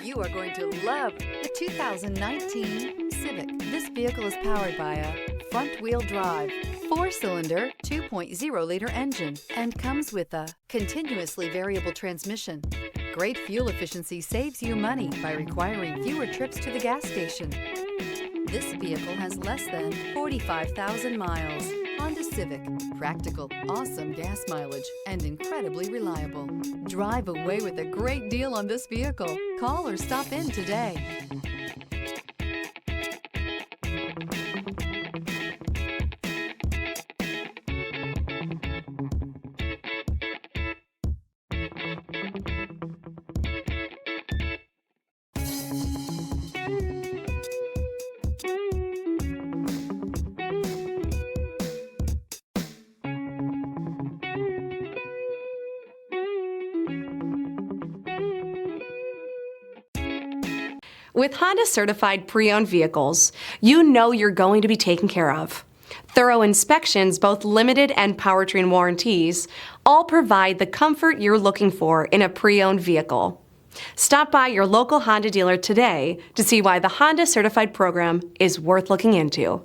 You are going to love the 2019 Civic. This vehicle is powered by a front-wheel drive, 4-cylinder, 2.0-liter engine, and comes with a continuously variable transmission. Great fuel efficiency saves you money by requiring fewer trips to the gas station. This vehicle has less than 45,000 miles. Honda Civic. Practical, awesome gas mileage, and incredibly reliable. Drive away with a great deal on this vehicle. Call or stop in today. With Honda certified pre-owned vehicles, you know you're going to be taken care of. Thorough inspections, both limited and powertrain warranties, all provide the comfort you're looking for in a pre-owned vehicle. Stop by your local Honda dealer today to see why the Honda certified program is worth looking into.